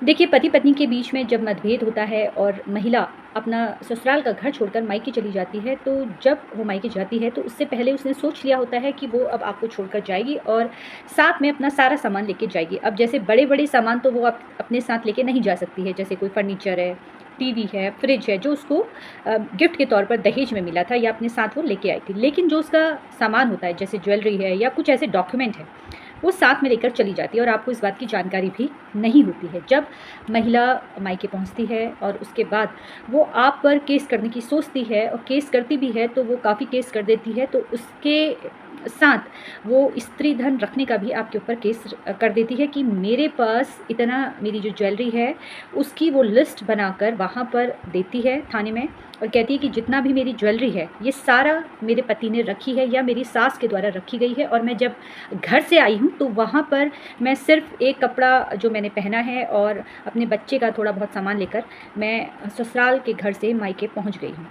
देखिए, पति पत्नी के बीच में जब मतभेद होता है और महिला अपना ससुराल का घर छोड़कर मायके चली जाती है, तो जब वो मायके जाती है तो उससे पहले उसने सोच लिया होता है कि वो अब आपको छोड़कर जाएगी और साथ में अपना सारा सामान लेके जाएगी। अब जैसे बड़े-बड़े सामान तो वो अपने साथ लेके नहीं जा सकती है, जैसे कोई फर्नीचर है, टीवी है, फ्रिज है, जो उसको गिफ्ट के तौर पर दहेज में मिला था या अपने साथ वो लेके आई थी। लेकिन जो उसका सामान होता है, जैसे ज्वेलरी है या कुछ ऐसे डॉक्यूमेंट हैं, वो साथ में लेकर चली जाती है और आपको इस बात की जानकारी भी नहीं होती है। जब महिला मायके पहुंचती है और उसके बाद वो आप पर केस करने की सोचती है और केस करती भी है, तो वो काफ़ी केस कर देती है, तो उसके साथ वो स्त्री धन रखने का भी आपके ऊपर केस कर देती है कि मेरे पास इतना, मेरी जो ज्वेलरी है उसकी वो लिस्ट बनाकर वहाँ पर देती है थाने में और कहती है कि जितना भी मेरी ज्वेलरी है ये सारा मेरे पति ने रखी है या मेरी सास के द्वारा रखी गई है, और मैं जब घर से आई हूँ तो वहाँ पर मैं सिर्फ एक कपड़ा जो मैंने पहना है और अपने बच्चे का थोड़ा बहुत सामान लेकर मैं ससुराल के घर से मायके पहुँच गई हूँ।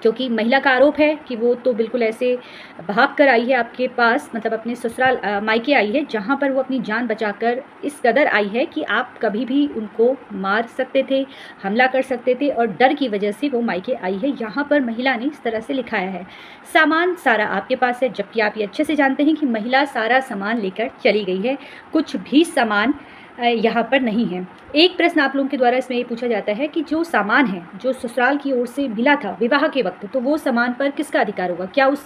क्योंकि महिला का आरोप है कि वो तो बिल्कुल ऐसे भाग कर आई है आपके पास, मतलब अपने ससुराल मायके आई है, जहाँ पर वो अपनी जान बचाकर इस कदर आई है कि आप कभी भी उनको मार सकते थे, हमला कर सकते थे, और डर की वजह से वो मायके आई है। यहाँ पर महिला ने इस तरह से लिखाया है। सामान सारा आपके पास है, जबकि आप ये अच्छे से जानते हैं कि महिला सारा सामान लेकर चली गई है, कुछ भी सामान यहाँ पर नहीं है। एक प्रश्न आप लोगों के द्वारा इसमें ये पूछा जाता है कि जो सामान है, जो ससुराल की ओर से मिला था विवाह के वक़्त, तो वो सामान पर किसका अधिकार होगा? क्या उस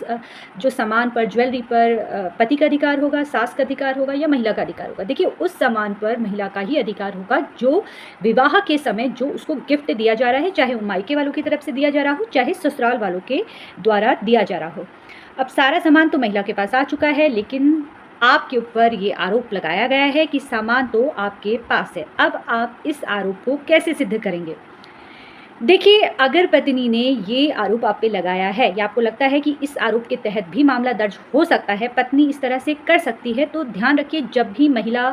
जो सामान पर, ज्वेलरी पर पति का अधिकार होगा, सास का अधिकार होगा या महिला का अधिकार होगा? देखिए, उस सामान पर महिला का ही अधिकार होगा जो विवाह के समय जो उसको गिफ्ट दिया जा रहा है, चाहे वो मायके वालों की तरफ से दिया जा रहा हो, चाहे ससुराल वालों के द्वारा दिया जा रहा हो। अब सारा सामान तो महिला के पास आ चुका है, लेकिन आपके ऊपर ये आरोप लगाया गया है कि सामान तो आपके पास है। अब आप इस आरोप को कैसे सिद्ध करेंगे? देखिए, अगर पत्नी ने ये आरोप आप पे लगाया है या आपको लगता है कि इस आरोप के तहत भी मामला दर्ज हो सकता है, पत्नी इस तरह से कर सकती है, तो ध्यान रखिए, जब भी महिला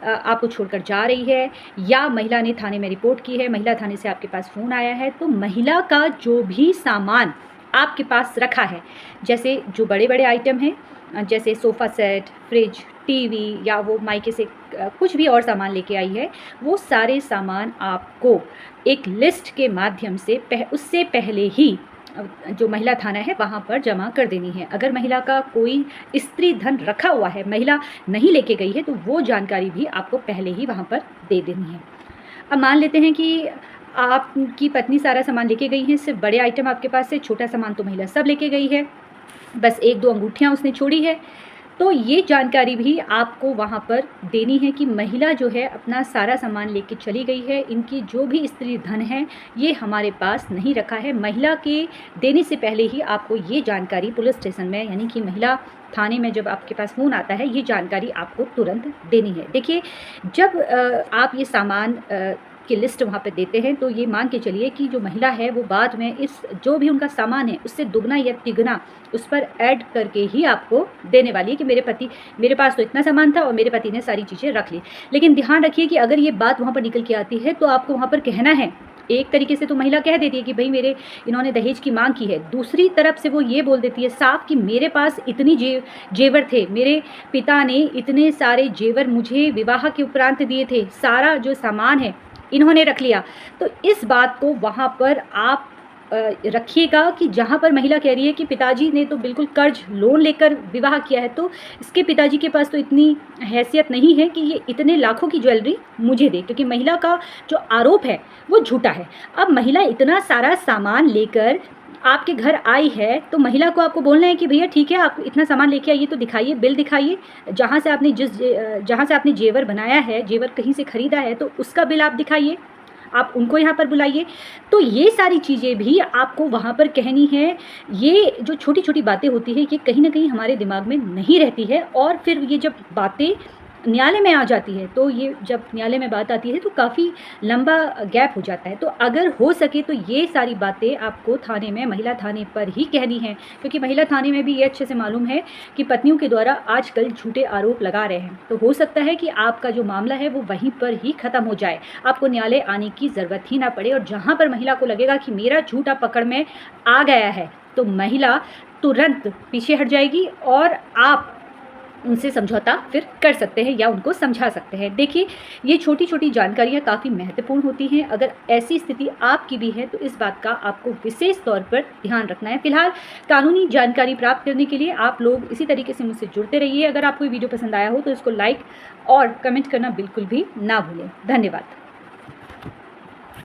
आपको छोड़कर जा रही है या महिला ने थाने में रिपोर्ट की है, महिला थाने से आपके पास फ़ोन आया है, तो महिला का जो भी सामान आपके पास रखा है, जैसे जो बड़े-बड़े आइटम हैं, जैसे सोफ़ा सेट, फ्रिज, टीवी, या वो मायके से कुछ भी और सामान लेके आई है, वो सारे सामान आपको एक लिस्ट के माध्यम से उससे पहले ही जो महिला थाना है वहाँ पर जमा कर देनी है। अगर महिला का कोई स्त्री धन रखा हुआ है, महिला नहीं लेके गई है, तो वो जानकारी भी आपको पहले ही वहाँ पर दे देनी है। अब मान लेते हैं कि आपकी पत्नी सारा सामान लेके गई है, सिर्फ बड़े आइटम आपके पास है, छोटा सामान तो महिला सब लेके गई है, बस 1-2 अंगूठियाँ उसने छोड़ी है। तो ये जानकारी भी आपको वहाँ पर देनी है कि महिला जो है अपना सारा सामान लेके चली गई है, इनकी जो भी स्त्री धन है ये हमारे पास नहीं रखा है। महिला के देने से पहले ही आपको ये जानकारी पुलिस स्टेशन में, यानी कि महिला थाने में जब आपके पास फ़ोन आता है, ये जानकारी आपको तुरंत देनी है। देखिए, जब आप ये सामान की लिस्ट वहाँ पे देते हैं, तो ये मान के चलिए कि जो महिला है वो बाद में इस जो भी उनका सामान है उससे दुगना या तिगुना उस पर ऐड करके ही आपको देने वाली है कि मेरे पास तो इतना सामान था और मेरे पति ने सारी चीज़ें रख ली। लेकिन ध्यान रखिए कि अगर ये बात वहाँ पर निकल के आती है, तो आपको वहाँ पर कहना है, एक तरीके से तो महिला कह देती है कि भाई इन्होंने दहेज की मांग की है, दूसरी तरफ से वो ये बोल देती है साफ कि मेरे पास इतनी जेवर थे, मेरे पिता ने इतने सारे जेवर मुझे विवाह के उपरांत दिए थे, सारा जो सामान है इन्होंने रख लिया। तो इस बात को वहाँ पर आप रखिएगा कि जहाँ पर महिला कह रही है कि पिताजी ने तो बिल्कुल कर्ज लोन लेकर विवाह किया है, तो इसके पिताजी के पास तो इतनी हैसियत नहीं है कि ये इतने लाखों की ज्वेलरी मुझे दे, क्योंकि महिला का जो आरोप है वो झूठा है। अब महिला इतना सारा सामान लेकर आपके घर आई है, तो महिला को आपको बोलना है कि भैया ठीक है, आप इतना सामान लेके आइए, तो दिखाइए, बिल दिखाइए, जहाँ से आपने जेवर बनाया है, जेवर कहीं से ख़रीदा है, तो उसका बिल आप दिखाइए, आप उनको यहाँ पर बुलाइए। तो ये सारी चीज़ें भी आपको वहाँ पर कहनी है। ये जो छोटी-छोटी बातें होती हैं, ये कहीं न कहीं हमारे दिमाग में नहीं रहती है, और फिर ये जब बातें न्यायालय में आ जाती है, तो ये जब न्यायालय में बात आती है तो काफ़ी लंबा गैप हो जाता है। तो अगर हो सके तो ये सारी बातें आपको थाने में, महिला थाने पर ही कहनी है, क्योंकि महिला थाने में भी ये अच्छे से मालूम है कि पत्नियों के द्वारा आजकल झूठे आरोप लगा रहे हैं। तो हो सकता है कि आपका जो मामला है वो वहीं पर ही ख़त्म हो जाए, आपको न्यायालय आने की ज़रूरत ही ना पड़े, और जहाँ पर महिला को लगेगा कि मेरा झूठा पकड़ में आ गया है, तो महिला तुरंत पीछे हट जाएगी और आप उनसे समझौता फिर कर सकते हैं या उनको समझा सकते हैं। देखिए, ये छोटी-छोटी जानकारियाँ काफ़ी महत्वपूर्ण होती हैं। अगर ऐसी स्थिति आपकी भी है तो इस बात का आपको विशेष तौर पर ध्यान रखना है। फिलहाल कानूनी जानकारी प्राप्त करने के लिए आप लोग इसी तरीके से मुझसे जुड़ते रहिए। अगर आपको ये वीडियो पसंद आया हो तो इसको लाइक और कमेंट करना बिल्कुल भी ना भूलें। धन्यवाद।